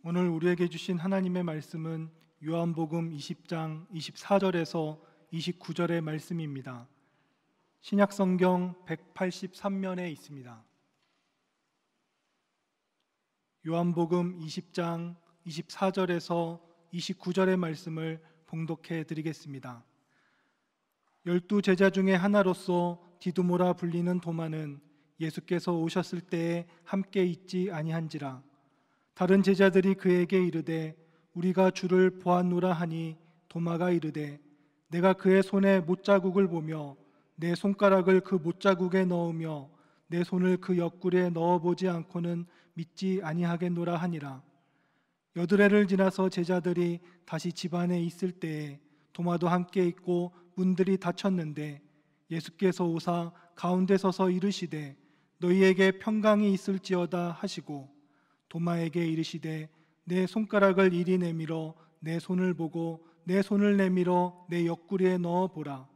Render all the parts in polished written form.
오늘 우리에게 주신 하나님의 말씀은 요한복음 20장 24절에서 29절의 말씀입니다. 신약성경 183면에 있습니다. 요한복음 20장 24절에서 29절의 말씀을 봉독해 드리겠습니다. 12 제자 중에 하나로서 디두모라 불리는 도마는 예수께서 오셨을 때에 함께 있지 아니한지라. 다른 제자들이 그에게 이르되 우리가 주를 보았노라 하니 도마가 이르되 내가 그의 손에 못자국을 보며 내 손가락을 그 못자국에 넣으며 내 손을 그 옆구리에 넣어보지 않고는 믿지 아니하겠노라 하니라. 여드레를 지나서 제자들이 다시 집 안에 있을 때에 도마도 함께 있고 문들이 닫혔는데 예수께서 오사 가운데 서서 이르시되 너희에게 평강이 있을지어다 하시고 도마에게 이르시되 내 손가락을 이리 내밀어 내 손을 보고 내 손을 내밀어 내 옆구리에 넣어 보라.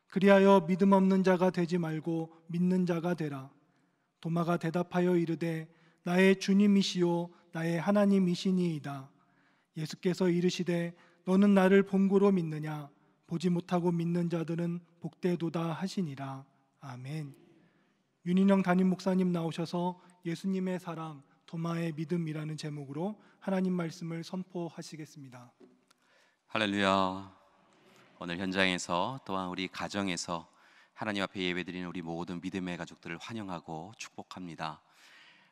그리하여 믿음 없는 자가 되지 말고 믿는 자가 되라. 도마가 대답하여 이르되 나의 주님이시요 나의 하나님이시니이다. 예수께서 이르시되 너는 나를 본고로 믿느냐? 보지 못하고 믿는 자들은 복되도다 하시니라. 아멘. 윤인영 담임 목사님 나오셔서 예수님의 사랑 도마의 믿음이라는 제목으로 하나님 말씀을 선포하시겠습니다. 할렐루야. 오늘 현장에서 또한 우리 가정에서 하나님 앞에 예배드리는 우리 모든 믿음의 가족들을 환영하고 축복합니다.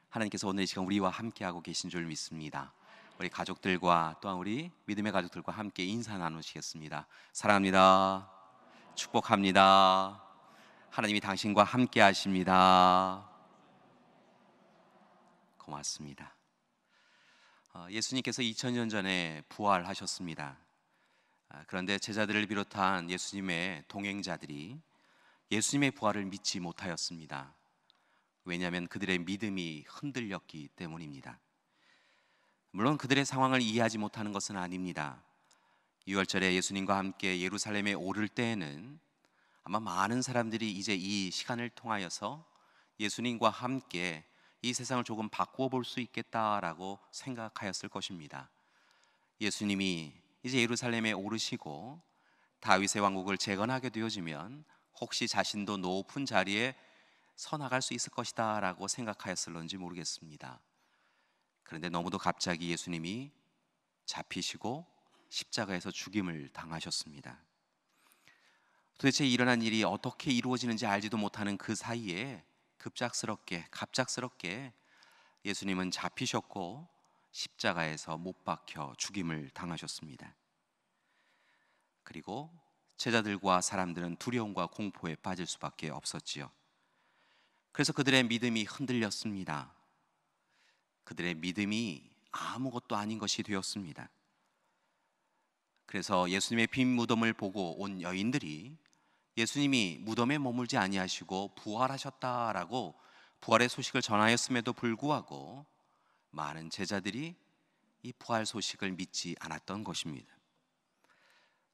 하나님께서 오늘 이 시간 우리와 함께하고 계신 줄 믿습니다. 우리 가족들과 또한 우리 믿음의 가족들과 함께 인사 나누시겠습니다. 사랑합니다. 축복합니다. 하나님이 당신과 함께 하십니다. 고맙습니다. 예수님께서 2000년 전에 부활하셨습니다. 그런데 제자들을 비롯한 예수님의 동행자들이 예수님의 부활을 믿지 못하였습니다. 왜냐하면 그들의 믿음이 흔들렸기 때문입니다. 물론 그들의 상황을 이해하지 못하는 것은 아닙니다. 유월절에 예수님과 함께 예루살렘에 오를 때에는 아마 많은 사람들이 이제 이 시간을 통하여서 예수님과 함께 이 세상을 조금 바꾸어 볼 수 있겠다라고 생각하였을 것입니다. 예수님이 이제 예루살렘에 오르시고 다윗의 왕국을 재건하게 되어지면 혹시 자신도 높은 자리에 서 나갈 수 있을 것이다 라고 생각하였을런지 모르겠습니다. 그런데 너무도 갑자기 예수님이 잡히시고 십자가에서 죽임을 당하셨습니다. 도대체 일어난 일이 어떻게 이루어지는지 알지도 못하는 그 사이에 갑작스럽게 예수님은 잡히셨고 십자가에서 못 박혀 죽임을 당하셨습니다. 그리고 제자들과 사람들은 두려움과 공포에 빠질 수밖에 없었지요. 그래서 그들의 믿음이 흔들렸습니다. 그들의 믿음이 아무것도 아닌 것이 되었습니다. 그래서 예수님의 빈 무덤을 보고 온 여인들이 예수님이 무덤에 머물지 아니하시고 부활하셨다라고 부활의 소식을 전하였음에도 불구하고 많은 제자들이 이 부활 소식을 믿지 않았던 것입니다.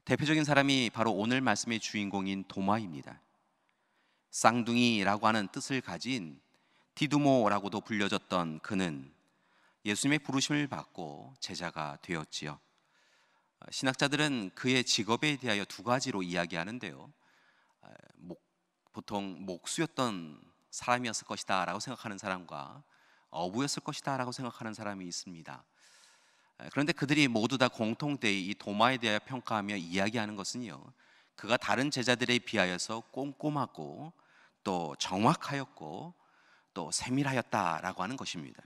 대표적인 사람이 바로 오늘 말씀의 주인공인 도마입니다. 쌍둥이라고 하는 뜻을 가진 디두모라고도 불려졌던 그는 예수님의 부르심을 받고 제자가 되었지요. 신학자들은 그의 직업에 대하여 두 가지로 이야기하는데요. 보통 목수였던 사람이었을 것이다 라고 생각하는 사람과 어부였을 것이다 라고 생각하는 사람이 있습니다. 그런데 그들이 모두 다 공통되이 이 도마에 대하여 평가하며 이야기하는 것은요, 그가 다른 제자들에 비하여서 꼼꼼하고 또 정확하였고 또 세밀하였다라고 하는 것입니다.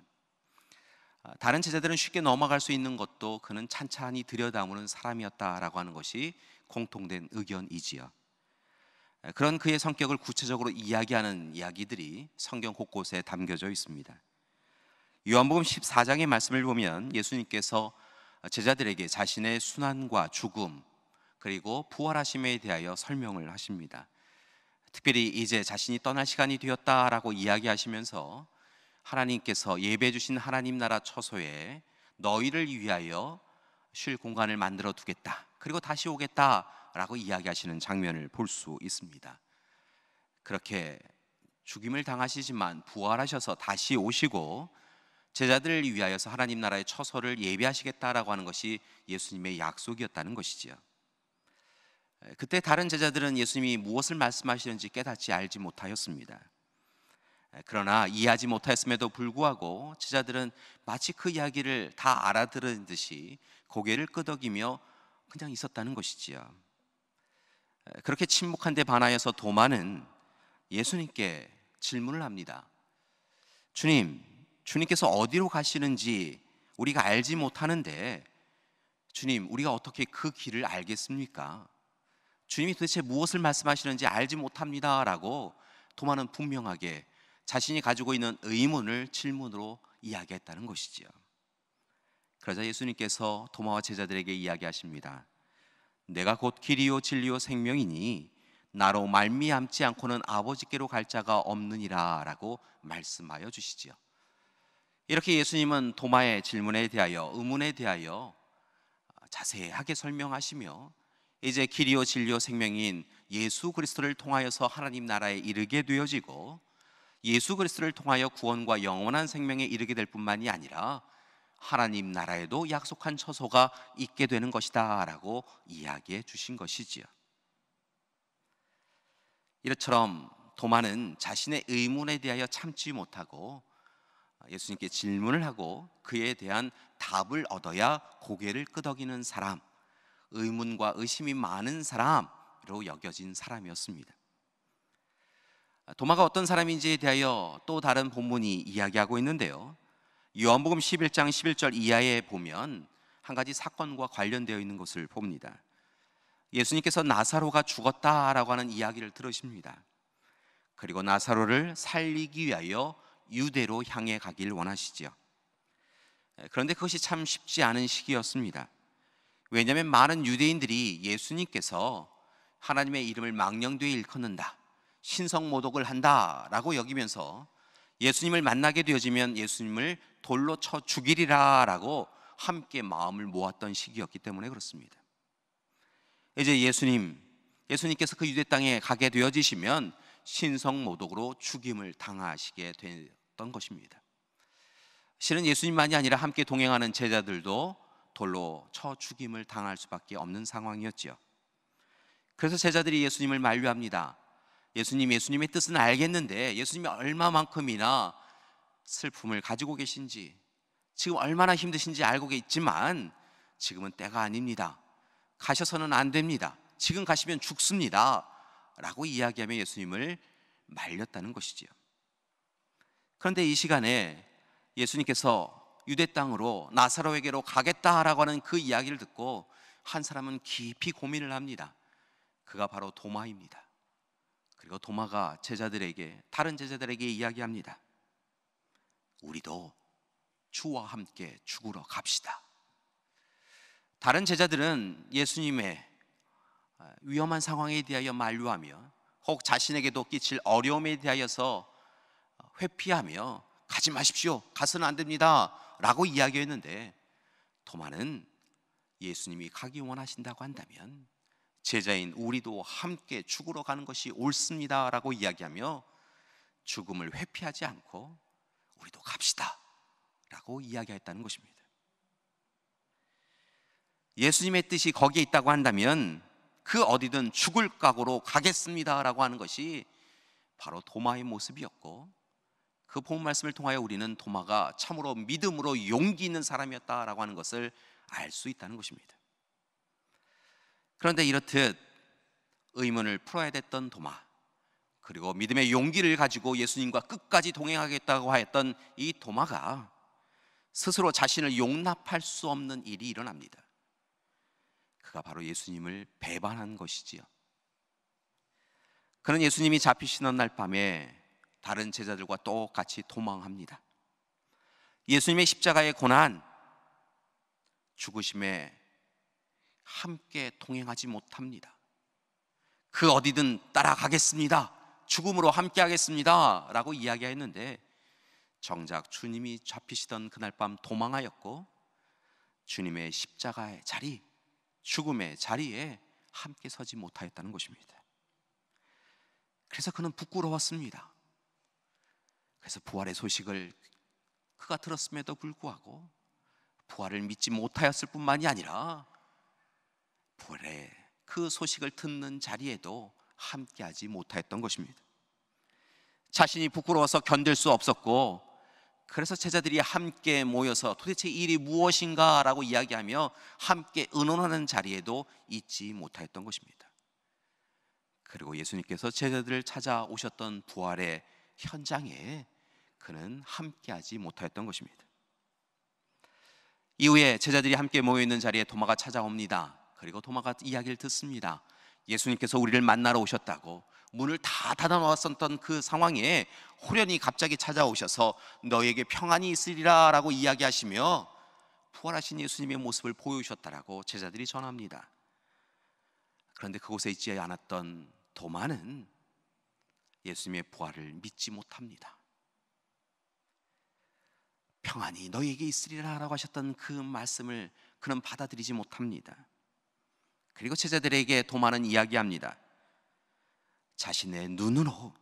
다른 제자들은 쉽게 넘어갈 수 있는 것도 그는 찬찬히 들여다보는 사람이었다라고 하는 것이 공통된 의견이지요. 그런 그의 성격을 구체적으로 이야기하는 이야기들이 성경 곳곳에 담겨져 있습니다. 요한복음 14장의 말씀을 보면 예수님께서 제자들에게 자신의 순환과 죽음 그리고 부활하심에 대하여 설명을 하십니다. 특별히 이제 자신이 떠날 시간이 되었다라고 이야기하시면서 하나님께서 예배해 주신 하나님 나라 처소에 너희를 위하여 쉴 공간을 만들어 두겠다, 그리고 다시 오겠다라고 이야기하시는 장면을 볼 수 있습니다. 그렇게 죽임을 당하시지만 부활하셔서 다시 오시고 제자들을 위하여서 하나님 나라의 처소를 예비하시겠다라고 하는 것이 예수님의 약속이었다는 것이지요. 그때 다른 제자들은 예수님이 무엇을 말씀하시는지 깨닫지 알지 못하였습니다. 그러나 이해하지 못하였음에도 불구하고 제자들은 마치 그 이야기를 다 알아들은 듯이 고개를 끄덕이며 그냥 있었다는 것이지요. 그렇게 침묵한 데 반하여서 도마는 예수님께 질문을 합니다. 주님께서 어디로 가시는지 우리가 알지 못하는데 주님, 우리가 어떻게 그 길을 알겠습니까? 주님이 도대체 무엇을 말씀하시는지 알지 못합니다 라고 도마는 분명하게 자신이 가지고 있는 의문을 질문으로 이야기했다는 것이지요. 그러자 예수님께서 도마와 제자들에게 이야기하십니다. 내가 곧 길이요 진리요 생명이니 나로 말미암지 않고는 아버지께로 갈 자가 없느니라 라고 말씀하여 주시지요. 이렇게 예수님은 도마의 질문에 대하여, 의문에 대하여 자세하게 설명하시며 이제 길이요 진리요 생명인 예수 그리스도를 통하여서 하나님 나라에 이르게 되어지고 예수 그리스도를 통하여 구원과 영원한 생명에 이르게 될 뿐만이 아니라 하나님 나라에도 약속한 처소가 있게 되는 것이다 라고 이야기해 주신 것이지요. 이처럼 도마는 자신의 의문에 대하여 참지 못하고 예수님께 질문을 하고 그에 대한 답을 얻어야 고개를 끄덕이는 사람, 의문과 의심이 많은 사람으로 여겨진 사람이었습니다. 도마가 어떤 사람인지에 대하여 또 다른 본문이 이야기하고 있는데요. 요한복음 11장 11절 이하에 보면 한 가지 사건과 관련되어 있는 것을 봅니다. 예수님께서 나사로가 죽었다라고 하는 이야기를 들으십니다. 그리고 나사로를 살리기 위하여 유대로 향해 가길 원하시지요. 그런데 그것이 참 쉽지 않은 시기였습니다. 왜냐하면 많은 유대인들이 예수님께서 하나님의 이름을 망령되이 일컫는다, 신성모독을 한다라고 여기면서 예수님을 만나게 되어지면 예수님을 돌로 쳐 죽이리라 라고 함께 마음을 모았던 시기였기 때문에 그렇습니다. 이제 예수님께서 그 유대 땅에 가게 되어지시면 신성모독으로 죽임을 당하시게 됐던 것입니다. 실은 예수님만이 아니라 함께 동행하는 제자들도 돌로 쳐 죽임을 당할 수밖에 없는 상황이었죠. 그래서 제자들이 예수님을 만류합니다. 예수님의 뜻은 알겠는데 예수님이 얼마만큼이나 슬픔을 가지고 계신지, 지금 얼마나 힘드신지 알고 있지만 지금은 때가 아닙니다. 가셔서는 안 됩니다. 지금 가시면 죽습니다 라고 이야기하며 예수님을 말렸다는 것이지요. 그런데 이 시간에 예수님께서 유대 땅으로 나사로에게로 가겠다라고 하는 그 이야기를 듣고 한 사람은 깊이 고민을 합니다. 그가 바로 도마입니다. 그리고 도마가 다른 제자들에게 이야기합니다. 우리도 주와 함께 죽으러 갑시다. 다른 제자들은 예수님의 위험한 상황에 대하여 만류하며 혹 자신에게도 끼칠 어려움에 대하여서 회피하며 가지 마십시오, 가서는 안 됩니다 라고 이야기했는데, 도마는 예수님이 가기 원하신다고 한다면 제자인 우리도 함께 죽으러 가는 것이 옳습니다 라고 이야기하며 죽음을 회피하지 않고 우리도 갑시다 라고 이야기했다는 것입니다. 예수님의 뜻이 거기에 있다고 한다면 그 어디든 죽을 각오로 가겠습니다 라고 하는 것이 바로 도마의 모습이었고, 그 본 말씀을 통하여 우리는 도마가 참으로 믿음으로 용기 있는 사람이었다라고 하는 것을 알 수 있다는 것입니다. 그런데 이렇듯 의문을 풀어야 됐던 도마, 그리고 믿음의 용기를 가지고 예수님과 끝까지 동행하겠다고 하였던 이 도마가 스스로 자신을 용납할 수 없는 일이 일어납니다. 그가 바로 예수님을 배반한 것이지요. 그는 예수님이 잡히시는 날 밤에 다른 제자들과 똑같이 도망합니다. 예수님의 십자가의 고난, 죽으심에 함께 동행하지 못합니다. 그 어디든 따라가겠습니다, 죽음으로 함께 하겠습니다 라고 이야기했는데, 정작 주님이 잡히시던 그날 밤 도망하였고 주님의 십자가의 자리, 죽음의 자리에 함께 서지 못하였다는 것입니다. 그래서 그는 부끄러웠습니다. 그래서 부활의 소식을 그가 들었음에도 불구하고 부활을 믿지 못하였을 뿐만이 아니라 부활의 그 소식을 듣는 자리에도 함께하지 못하였던 것입니다. 자신이 부끄러워서 견딜 수 없었고, 그래서 제자들이 함께 모여서 도대체 이 일이 무엇인가 라고 이야기하며 함께 의논하는 자리에도 있지 못하였던 것입니다. 그리고 예수님께서 제자들을 찾아오셨던 부활의 현장에 그는 함께하지 못하였던 것입니다. 이후에 제자들이 함께 모여있는 자리에 도마가 찾아옵니다. 그리고 도마가 이야기를 듣습니다. 예수님께서 우리를 만나러 오셨다고, 문을 다 닫아놓았었던 그 상황에 호련히 갑자기 찾아오셔서 너에게 평안이 있으리라 라고 이야기하시며 부활하신 예수님의 모습을 보여주셨다라고 제자들이 전합니다. 그런데 그곳에 있지 않았던 도마는 예수님의 부활을 믿지 못합니다. 평안이 너에게 있으리라 라고 하셨던 그 말씀을 그는 받아들이지 못합니다. 그리고 제자들에게 도마는 이야기합니다. 자신의 눈으로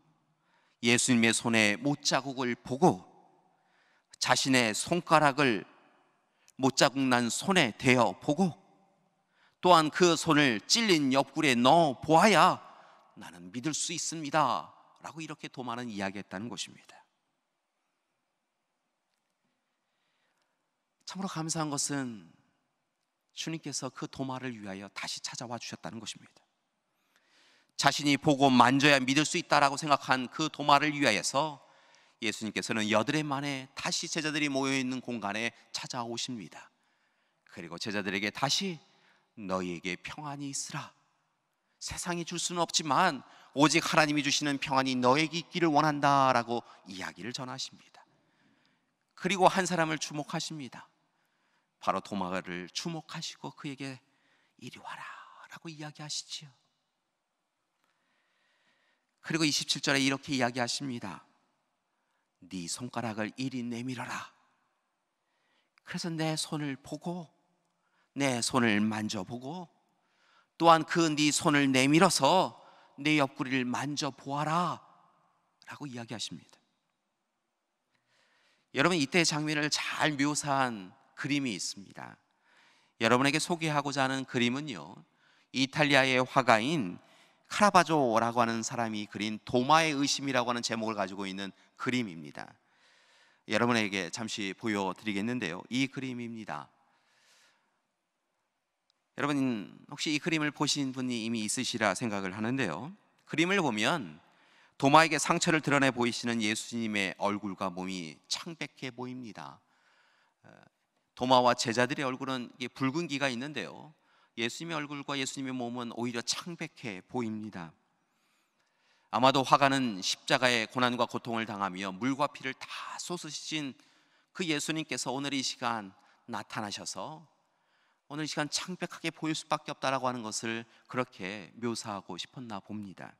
예수님의 손에 못자국을 보고 자신의 손가락을 못자국 난 손에 대어 보고 또한 그 손을 찔린 옆구리에 넣어 보아야 나는 믿을 수 있습니다 라고 이렇게 도마는 이야기했다는 것입니다. 참으로 감사한 것은 주님께서 그 도마를 위하여 다시 찾아와 주셨다는 것입니다. 자신이 보고 만져야 믿을 수 있다라고 생각한 그 도마를 위하여서 예수님께서는 여드레 만에 다시 제자들이 모여있는 공간에 찾아오십니다. 그리고 제자들에게 다시 너희에게 평안이 있으라, 세상이 줄 수는 없지만 오직 하나님이 주시는 평안이 너에게 있기를 원한다라고 이야기를 전하십니다. 그리고 한 사람을 주목하십니다. 바로 도마를 주목하시고 그에게 이리 와라 라고 이야기하시지요. 그리고 27절에 이렇게 이야기하십니다. 네 손가락을 이리 내밀어라. 그래서 내 손을 보고 내 손을 만져보고 또한 그 네 손을 내밀어서 내 옆구리를 만져보아라 라고 이야기하십니다. 여러분, 이때의 장면을 잘 묘사한 그림이 있습니다. 여러분에게 소개하고자 하는 그림은요, 이탈리아의 화가인 카라바조라고 하는 사람이 그린 도마의 의심이라고 하는 제목을 가지고 있는 그림입니다. 여러분에게 잠시 보여드리겠는데요, 이 그림입니다. 여러분 혹시 이 그림을 보신 분이 이미 있으시라 생각을 하는데요, 그림을 보면 도마에게 상처를 드러내 보이시는 예수님의 얼굴과 몸이 창백해 보입니다. 도마와 제자들의 얼굴은 붉은 기가 있는데요, 예수님의 얼굴과 예수님의 몸은 오히려 창백해 보입니다. 아마도 화가는 십자가의 고난과 고통을 당하며 물과 피를 다 쏟으신 그 예수님께서 오늘 이 시간 나타나셔서 오늘 이 시간 창백하게 보일 수밖에 없다라고 하는 것을 그렇게 묘사하고 싶었나 봅니다.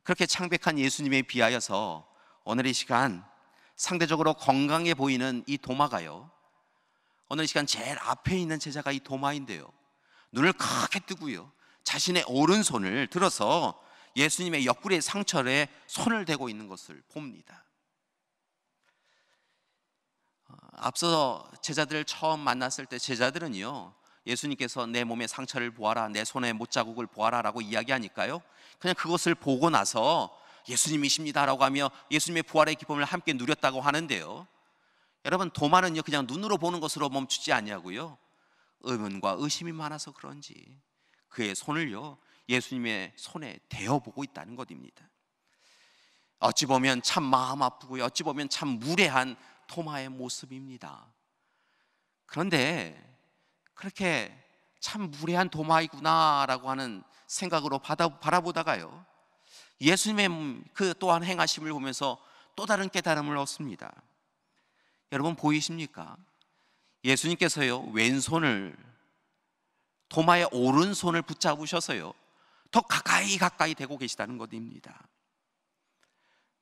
그렇게 창백한 예수님에 비하여서 오늘 이 시간 상대적으로 건강해 보이는 이 도마가요, 오늘 이 시간 제일 앞에 있는 제자가 이 도마인데요, 눈을 크게 뜨고요 자신의 오른손을 들어서 예수님의 옆구리의 상처에 손을 대고 있는 것을 봅니다. 앞서 제자들을 처음 만났을 때 제자들은요, 예수님께서 내 몸의 상처를 보아라, 내 손의 못자국을 보아라 라고 이야기하니까요, 그냥 그것을 보고 나서 예수님이십니다 라고 하며 예수님의 부활의 기쁨을 함께 누렸다고 하는데요, 여러분 도마는요 그냥 눈으로 보는 것으로 멈추지 않냐고요, 의문과 의심이 많아서 그런지 그의 손을요 예수님의 손에 대어보고 있다는 것입니다. 어찌 보면 참 마음 아프고요, 어찌 보면 참 무례한 도마의 모습입니다. 그런데 그렇게 참 무례한 도마이구나 라고 하는 생각으로 바라보다가요, 예수님의 그 또한 행하심을 보면서 또 다른 깨달음을 얻습니다. 여러분 보이십니까? 예수님께서요 왼손을 도마의 오른손을 붙잡으셔서요 더 가까이 대고 계시다는 것입니다.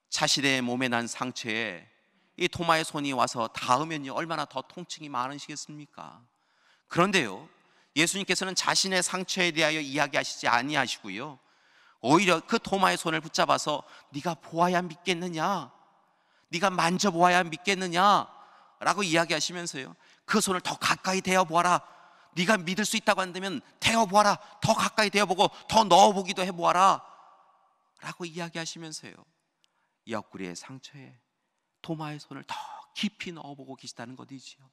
자신의 몸에 난 상처에 이 도마의 손이 와서 닿으면요 얼마나 더 통증이 많으시겠습니까? 그런데요 예수님께서는 자신의 상처에 대하여 이야기하시지 아니하시고요, 오히려 그 도마의 손을 붙잡아서 네가 보아야 믿겠느냐, 네가 만져보아야 믿겠느냐라고 이야기하시면서요, 그 손을 더 가까이 대어보아라. 네가 믿을 수 있다고 한다면 대어보아라. 더 가까이 대어보고 더 넣어보기도 해보아라 라고 이야기하시면서요, 옆구리의 상처에 도마의 손을 더 깊이 넣어보고 계시다는 것이지요.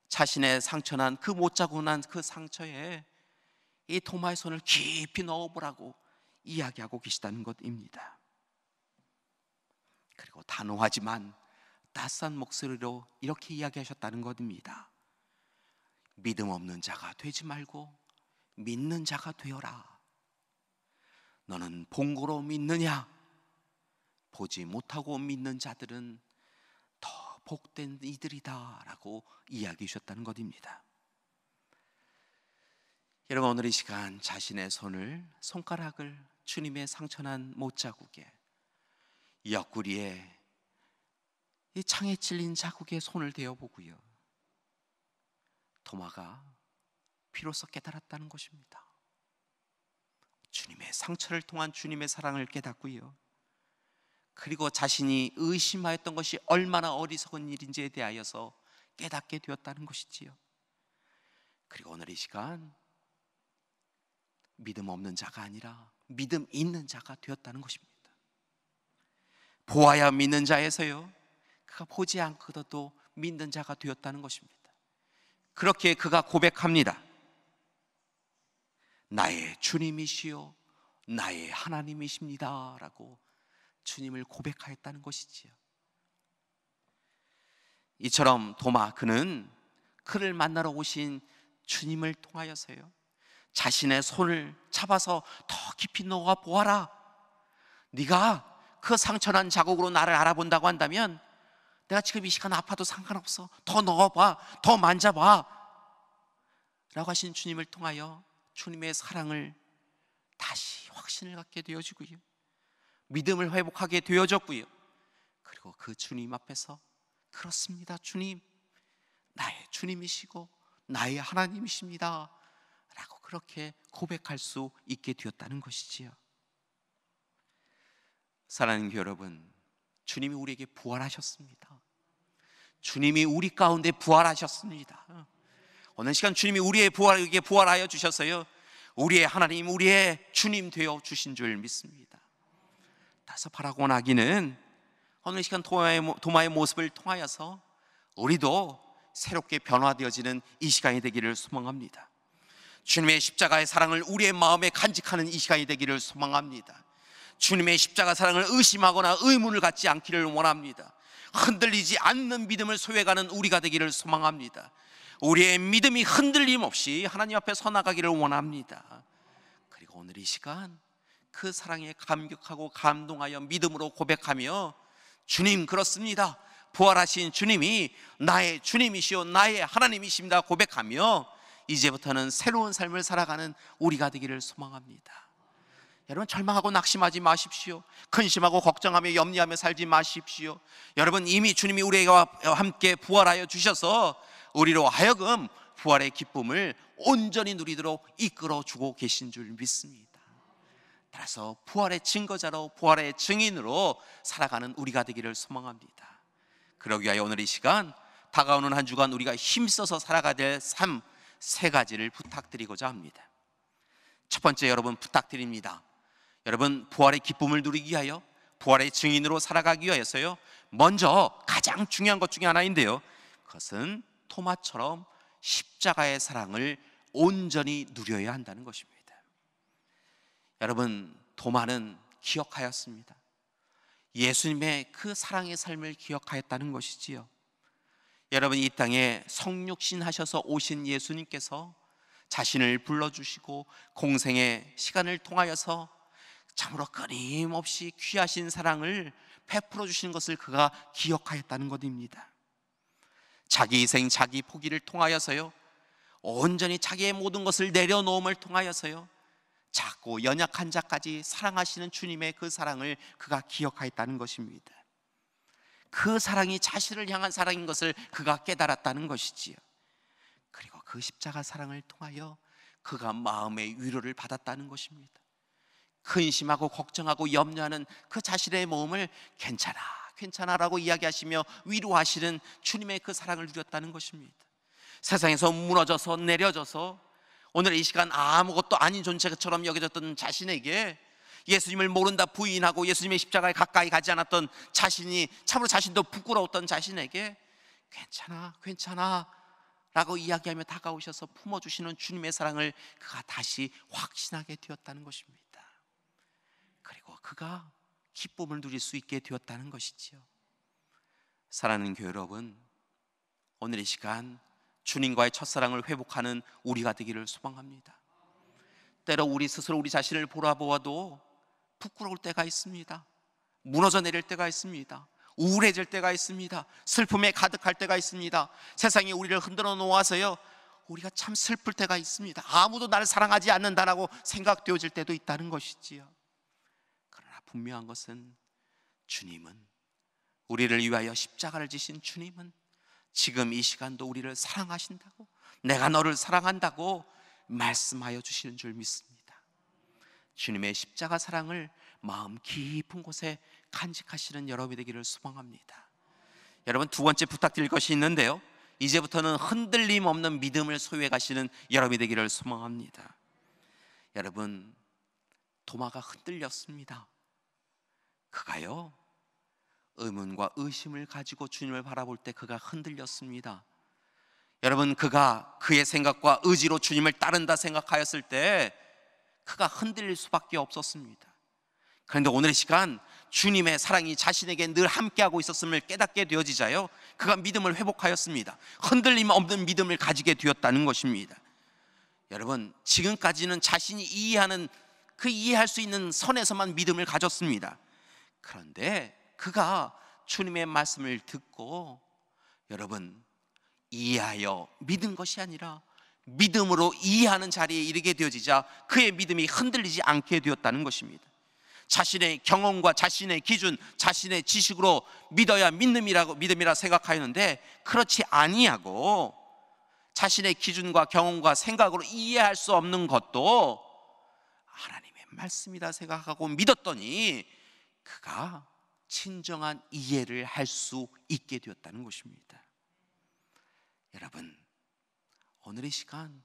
자신의 상처난 그 못자고 난 그 상처에 이 도마의 손을 깊이 넣어보라고 이야기하고 계시다는 것입니다. 그리고 단호하지만 따스한 목소리로 이렇게 이야기하셨다는 것입니다. 믿음 없는 자가 되지 말고 믿는 자가 되어라. 너는 본고로 믿느냐? 보지 못하고 믿는 자들은 더 복된 이들이다 라고 이야기해 주셨다는 것입니다. 여러분, 오늘 이 시간 자신의 손가락을 주님의 상처난 못자국에, 옆구리에, 이 창에 찔린 자국에 손을 대어보고요, 도마가 비로소 깨달았다는 것입니다. 주님의 상처를 통한 주님의 사랑을 깨닫고요, 그리고 자신이 의심하였던 것이 얼마나 어리석은 일인지에 대하여서 깨닫게 되었다는 것이지요. 그리고 오늘 이 시간 믿음 없는 자가 아니라 믿음 있는 자가 되었다는 것입니다. 보아야 믿는 자에서요, 그가 보지 않고도 믿는 자가 되었다는 것입니다. 그렇게 그가 고백합니다. 나의 주님이시요 나의 하나님이십니다 라고 주님을 고백하였다는 것이지요. 이처럼 도마, 그는 그를 만나러 오신 주님을 통하여서요, 자신의 손을 잡아서 더 깊이 넣어 보아라. 네가 그 상처난 자국으로 나를 알아본다고 한다면 내가 지금 이 시간 아파도 상관없어. 더 넣어봐, 더 만져봐 라고 하신 주님을 통하여 주님의 사랑을 다시 확신을 갖게 되어지고요, 믿음을 회복하게 되어졌고요, 그리고 그 주님 앞에서 그렇습니다, 주님, 나의 주님이시고 나의 하나님이십니다 라고 그렇게 고백할 수 있게 되었다는 것이지요. 사랑하는 교회 여러분, 주님이 우리에게 부활하셨습니다. 주님이 우리 가운데 부활하셨습니다. 오늘 시간 주님이 우리에게 부활하여 주셔서요, 우리의 하나님, 우리의 주님 되어 주신 줄 믿습니다. 따라서 바라고 나기는 오늘 시간 도마의 모습을 통하여서 우리도 새롭게 변화되어지는 이 시간이 되기를 소망합니다. 주님의 십자가의 사랑을 우리의 마음에 간직하는 이 시간이 되기를 소망합니다. 주님의 십자가 사랑을 의심하거나 의문을 갖지 않기를 원합니다. 흔들리지 않는 믿음을 소유해가는 우리가 되기를 소망합니다. 우리의 믿음이 흔들림 없이 하나님 앞에 서 나가기를 원합니다. 그리고 오늘 이 시간 그 사랑에 감격하고 감동하여 믿음으로 고백하며, 주님 그렇습니다, 부활하신 주님이 나의 주님이시오 나의 하나님이십니다 고백하며 이제부터는 새로운 삶을 살아가는 우리가 되기를 소망합니다. 여러분, 절망하고 낙심하지 마십시오. 근심하고 걱정하며 염려하며 살지 마십시오. 여러분, 이미 주님이 우리와 함께 부활하여 주셔서 우리로 하여금 부활의 기쁨을 온전히 누리도록 이끌어주고 계신 줄 믿습니다. 따라서 부활의 증거자로, 부활의 증인으로 살아가는 우리가 되기를 소망합니다. 그러기 위하여 오늘 이 시간, 다가오는 한 주간 우리가 힘써서 살아가야 될 삶 세 가지를 부탁드리고자 합니다. 첫 번째, 여러분 부탁드립니다. 여러분, 부활의 기쁨을 누리기 위하여, 부활의 증인으로 살아가기 위해서요, 먼저 가장 중요한 것 중에 하나인데요, 그것은 토마처럼 십자가의 사랑을 온전히 누려야 한다는 것입니다. 여러분, 도마는 기억하였습니다. 예수님의 그 사랑의 삶을 기억하였다는 것이지요. 여러분, 이 땅에 성육신 하셔서 오신 예수님께서 자신을 불러주시고 공생의 시간을 통하여서 참으로 끊임없이 귀하신 사랑을 베풀어 주시는 것을 그가 기억하였다는 것입니다. 자기 희생, 자기 포기를 통하여서요, 온전히 자기의 모든 것을 내려놓음을 통하여서요, 작고 연약한 자까지 사랑하시는 주님의 그 사랑을 그가 기억하였다는 것입니다. 그 사랑이 자신을 향한 사랑인 것을 그가 깨달았다는 것이지요. 그리고 그 십자가 사랑을 통하여 그가 마음의 위로를 받았다는 것입니다. 근심하고 걱정하고 염려하는 그 자신의 마음을 괜찮아 괜찮아라고 이야기하시며 위로하시는 주님의 그 사랑을 누렸다는 것입니다. 세상에서 무너져서 내려져서 오늘 이 시간 아무것도 아닌 존재처럼 여겨졌던 자신에게 예수님을 모른다 부인하고 예수님의 십자가에 가까이 가지 않았던 자신이, 참으로 자신도 부끄러웠던 자신에게 괜찮아 괜찮아 라고 이야기하며 다가오셔서 품어주시는 주님의 사랑을 그가 다시 확신하게 되었다는 것입니다. 그리고 그가 기쁨을 누릴 수 있게 되었다는 것이지요. 사랑하는 교회 여러분, 오늘 이 시간 주님과의 첫사랑을 회복하는 우리가 되기를 소망합니다. 때로 우리 스스로 우리 자신을 돌아보아도 부끄러울 때가 있습니다. 무너져 내릴 때가 있습니다. 우울해질 때가 있습니다. 슬픔에 가득할 때가 있습니다. 세상이 우리를 흔들어 놓아서요, 우리가 참 슬플 때가 있습니다. 아무도 나를 사랑하지 않는다라고 생각되어질 때도 있다는 것이지요. 그러나 분명한 것은 주님은, 우리를 위하여 십자가를 지신 주님은 지금 이 시간도 우리를 사랑하신다고, 내가 너를 사랑한다고 말씀하여 주시는 줄 믿습니다. 주님의 십자가 사랑을 마음 깊은 곳에 간직하시는 여러분이 되기를 소망합니다. 여러분, 두 번째 부탁드릴 것이 있는데요, 이제부터는 흔들림 없는 믿음을 소유해 가시는 여러분이 되기를 소망합니다. 여러분, 도마가 흔들렸습니다. 그가요, 의문과 의심을 가지고 주님을 바라볼 때 그가 흔들렸습니다. 여러분, 그가 그의 생각과 의지로 주님을 따른다 생각하였을 때 그가 흔들릴 수밖에 없었습니다. 그런데 오늘 이 시간 주님의 사랑이 자신에게 늘 함께하고 있었음을 깨닫게 되어지자요, 그가 믿음을 회복하였습니다. 흔들림 없는 믿음을 가지게 되었다는 것입니다. 여러분, 지금까지는 자신이 이해하는, 그 이해할 수 있는 선에서만 믿음을 가졌습니다. 그런데 그가 주님의 말씀을 듣고, 여러분, 이해하여 믿은 것이 아니라 믿음으로 이해하는 자리에 이르게 되어지자 그의 믿음이 흔들리지 않게 되었다는 것입니다. 자신의 경험과 자신의 기준, 자신의 지식으로 믿어야 믿음이라 생각하였는데, 그렇지 아니하고 자신의 기준과 경험과 생각으로 이해할 수 없는 것도 하나님의 말씀이라 생각하고 믿었더니 그가 진정한 이해를 할 수 있게 되었다는 것입니다. 여러분, 오늘 이 시간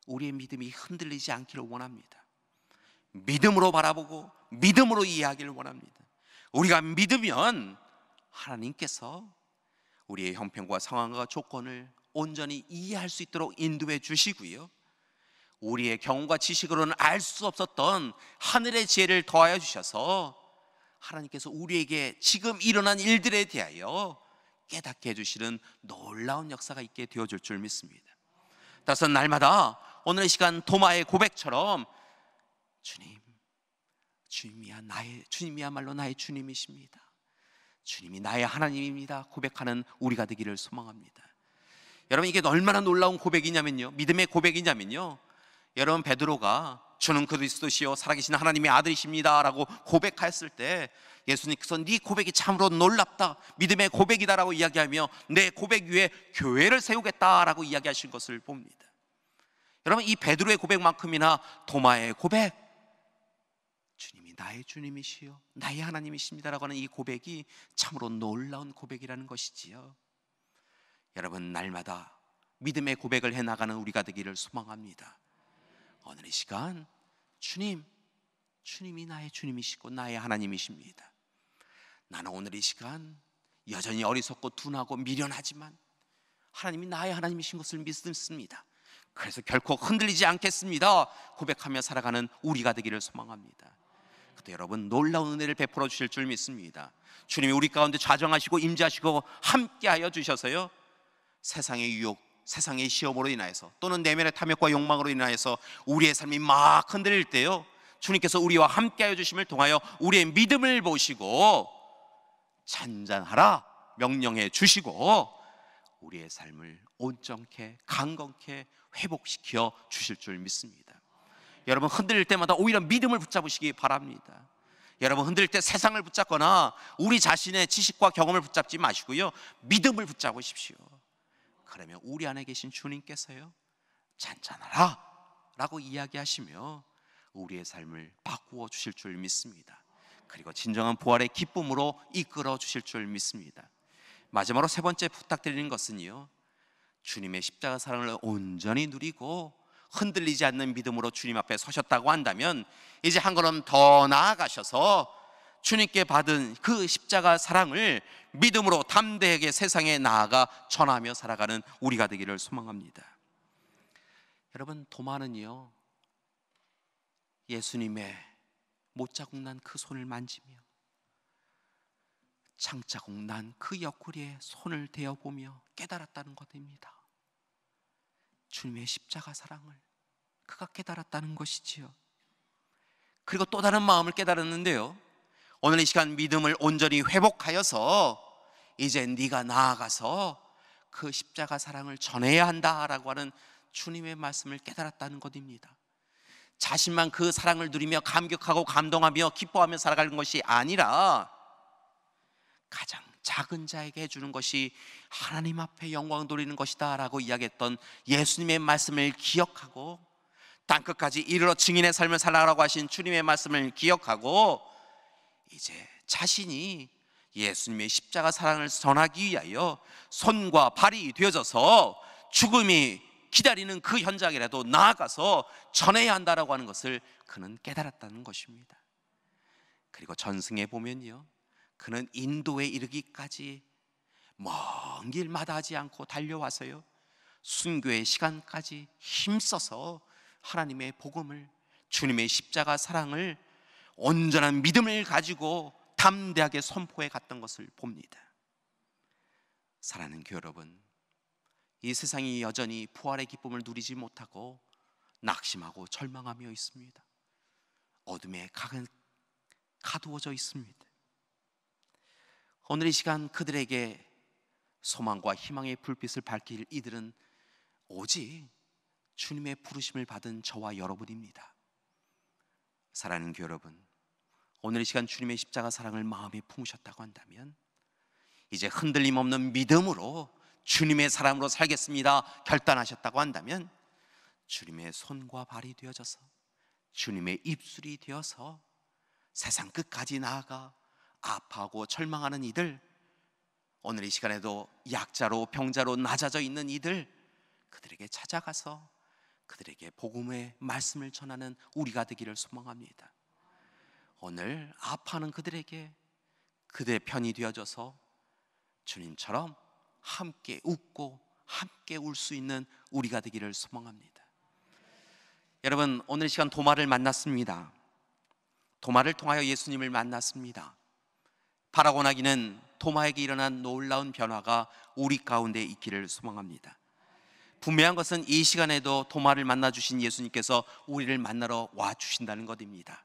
우리의 믿음이 흔들리지 않기를 원합니다. 믿음으로 바라보고 믿음으로 이해하기를 원합니다. 우리가 믿으면 하나님께서 우리의 형편과 상황과 조건을 온전히 이해할 수 있도록 인도해 주시고요, 우리의 경험과 지식으로는 알 수 없었던 하늘의 지혜를 더하여 주셔서 하나님께서 우리에게 지금 일어난 일들에 대하여 깨닫게 해주시는 놀라운 역사가 있게 되어줄 줄 믿습니다. 따라서 날마다 오늘 이 시간 도마의 고백처럼 주님이야말로 나의 주님이십니다, 주님이 나의 하나님입니다 고백하는 우리가 되기를 소망합니다. 여러분, 이게 얼마나 놀라운 고백이냐면요, 믿음의 고백이냐면요, 여러분, 베드로가 주는 그리스도시요 살아계신 하나님의 아들이십니다 라고 고백하였을 때 예수님께서 네 고백이 참으로 놀랍다, 믿음의 고백이다라고 이야기하며 내 고백 위에 교회를 세우겠다라고 이야기하신 것을 봅니다. 여러분, 이 베드로의 고백만큼이나 도마의 고백, 주님이 나의 주님이시요 나의 하나님이십니다라고 하는 이 고백이 참으로 놀라운 고백이라는 것이지요. 여러분, 날마다 믿음의 고백을 해나가는 우리가 되기를 소망합니다. 오늘 이 시간 주님이 나의 주님이시고 나의 하나님이십니다. 나는 오늘 이 시간 여전히 어리석고 둔하고 미련하지만 하나님이 나의 하나님이신 것을 믿습니다. 그래서 결코 흔들리지 않겠습니다 고백하며 살아가는 우리가 되기를 소망합니다. 그때 여러분, 놀라운 은혜를 베풀어 주실 줄 믿습니다. 주님이 우리 가운데 좌정하시고 임재하시고 함께하여 주셔서요, 세상의 유혹, 세상의 시험으로 인하여서 또는 내면의 탐욕과 욕망으로 인하여서 우리의 삶이 막 흔들릴 때요, 주님께서 우리와 함께하여 주심을 통하여 우리의 믿음을 보시고 잔잔하라 명령해 주시고 우리의 삶을 온전케 강건케 회복시켜 주실 줄 믿습니다. 여러분, 흔들릴 때마다 오히려 믿음을 붙잡으시기 바랍니다. 여러분, 흔들릴 때 세상을 붙잡거나 우리 자신의 지식과 경험을 붙잡지 마시고요, 믿음을 붙잡으십시오. 그러면 우리 안에 계신 주님께서요, 잔잔하라 라고 이야기하시며 우리의 삶을 바꾸어 주실 줄 믿습니다. 그리고 진정한 부활의 기쁨으로 이끌어 주실 줄 믿습니다. 마지막으로 세 번째 부탁드리는 것은요, 주님의 십자가 사랑을 온전히 누리고 흔들리지 않는 믿음으로 주님 앞에 서셨다고 한다면 이제 한 걸음 더 나아가셔서 주님께 받은 그 십자가 사랑을 믿음으로 담대하게 세상에 나아가 전하며 살아가는 우리가 되기를 소망합니다. 여러분, 도마는요, 예수님의 못자국 난 그 손을 만지며 창자국 난 그 옆구리에 손을 대어보며 깨달았다는 것입니다. 주님의 십자가 사랑을 그가 깨달았다는 것이지요. 그리고 또 다른 마음을 깨달았는데요, 오늘 이 시간 믿음을 온전히 회복하여서 이제 네가 나아가서 그 십자가 사랑을 전해야 한다라고 하는 주님의 말씀을 깨달았다는 것입니다. 자신만 그 사랑을 누리며 감격하고 감동하며 기뻐하며 살아가는 것이 아니라 가장 작은 자에게 해주는 것이 하나님 앞에 영광 돌리는 것이다 라고 이야기했던 예수님의 말씀을 기억하고 땅끝까지 이르러 증인의 삶을 살아가라고 하신 주님의 말씀을 기억하고 이제 자신이 예수님의 십자가 사랑을 전하기 위하여 손과 발이 되어져서 죽음이 기다리는 그 현장이라도 나아가서 전해야 한다라고 하는 것을 그는 깨달았다는 것입니다. 그리고 전승에 보면요, 그는 인도에 이르기까지 먼 길 마다하지 않고 달려와서요, 순교의 시간까지 힘써서 하나님의 복음을, 주님의 십자가 사랑을 온전한 믿음을 가지고 담대하게 선포해 갔던 것을 봅니다. 사랑하는 교회 여러분, 이 세상이 여전히 부활의 기쁨을 누리지 못하고 낙심하고 절망하며 있습니다. 어둠에 가두어져 있습니다. 오늘 이 시간 그들에게 소망과 희망의 불빛을 밝힐 이들은 오직 주님의 부르심을 받은 저와 여러분입니다. 사랑하는 교회 여러분, 오늘 이 시간 주님의 십자가 사랑을 마음에 품으셨다고 한다면 이제 흔들림 없는 믿음으로 주님의 사람으로 살겠습니다 결단하셨다고 한다면 주님의 손과 발이 되어져서 주님의 입술이 되어서 세상 끝까지 나아가 아파하고 절망하는 이들, 오늘 이 시간에도 약자로 병자로 낮아져 있는 이들, 그들에게 찾아가서 그들에게 복음의 말씀을 전하는 우리가 되기를 소망합니다. 오늘 아파하는 그들에게 그들의 편이 되어져서 주님처럼 함께 웃고 함께 울 수 있는 우리가 되기를 소망합니다. 여러분, 오늘 이 시간 도마를 만났습니다. 도마를 통하여 예수님을 만났습니다. 바라고 나기는 도마에게 일어난 놀라운 변화가 우리 가운데 있기를 소망합니다. 분명한 것은 이 시간에도 도마를 만나주신 예수님께서 우리를 만나러 와주신다는 것입니다.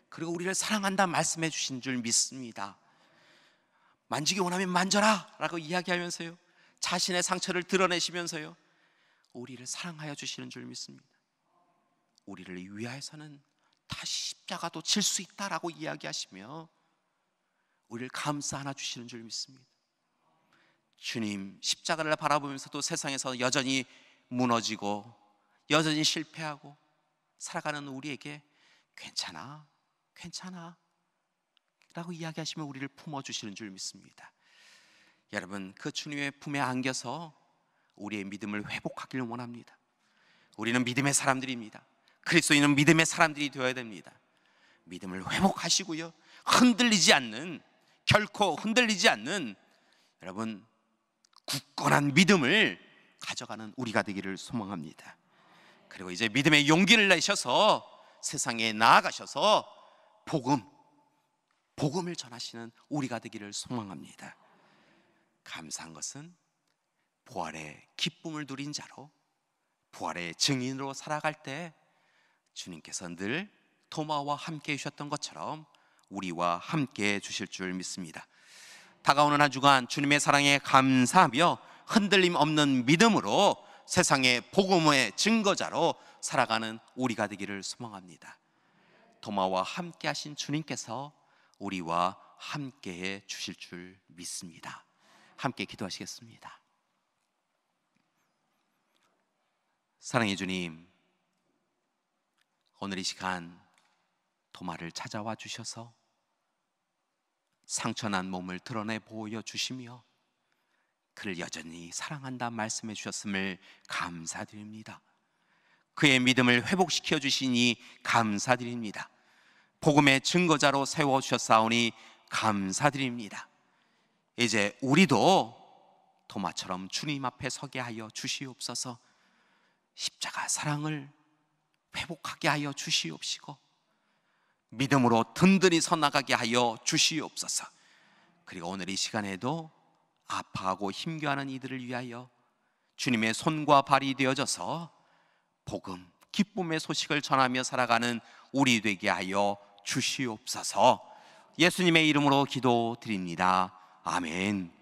그리고 우리를 사랑한다 말씀해 주신 줄 믿습니다. 만지기 원하면 만져라 라고 이야기하면서요, 자신의 상처를 드러내시면서요, 우리를 사랑하여 주시는 줄 믿습니다. 우리를 위하여서는 다시 십자가도 질 수 있다라고 이야기하시며 우리를 감싸 안아 주시는 줄 믿습니다. 주님 십자가를 바라보면서도 세상에서 여전히 무너지고 여전히 실패하고 살아가는 우리에게 괜찮아, 괜찮아 라고 이야기하시며 우리를 품어주시는 줄 믿습니다. 여러분, 그 주님의 품에 안겨서 우리의 믿음을 회복하기를 원합니다. 우리는 믿음의 사람들입니다. 그리스도인은 믿음의 사람들이 되어야 됩니다. 믿음을 회복하시고요, 흔들리지 않는, 결코 흔들리지 않는 여러분 굳건한 믿음을 가져가는 우리가 되기를 소망합니다. 그리고 이제 믿음의 용기를 내셔서 세상에 나아가셔서 복음을 전하시는 우리가 되기를 소망합니다. 감사한 것은 부활의 기쁨을 누린 자로, 부활의 증인으로 살아갈 때 주님께서 늘 도마와 함께 해주셨던 것처럼 우리와 함께 해주실 줄 믿습니다. 다가오는 한 주간 주님의 사랑에 감사하며 흔들림 없는 믿음으로 세상의 복음의 증거자로 살아가는 우리가 되기를 소망합니다. 도마와 함께 하신 주님께서 우리와 함께해 주실 줄 믿습니다. 함께 기도하시겠습니다. 사랑의 주님, 오늘 이 시간 도마를 찾아와 주셔서 상처난 몸을 드러내 보여주시며 그를 여전히 사랑한다 말씀해 주셨음을 감사드립니다. 그의 믿음을 회복시켜 주시니 감사드립니다. 복음의 증거자로 세워주셨사오니 감사드립니다. 이제 우리도 도마처럼 주님 앞에 서게 하여 주시옵소서. 십자가 사랑을 회복하게 하여 주시옵시고 믿음으로 든든히 서나가게 하여 주시옵소서. 그리고 오늘 이 시간에도 아파하고 힘겨워하는 이들을 위하여 주님의 손과 발이 되어져서 복음, 기쁨의 소식을 전하며 살아가는 우리 되게 하여 주시옵소서. 예수님의 이름으로 기도드립니다. 아멘.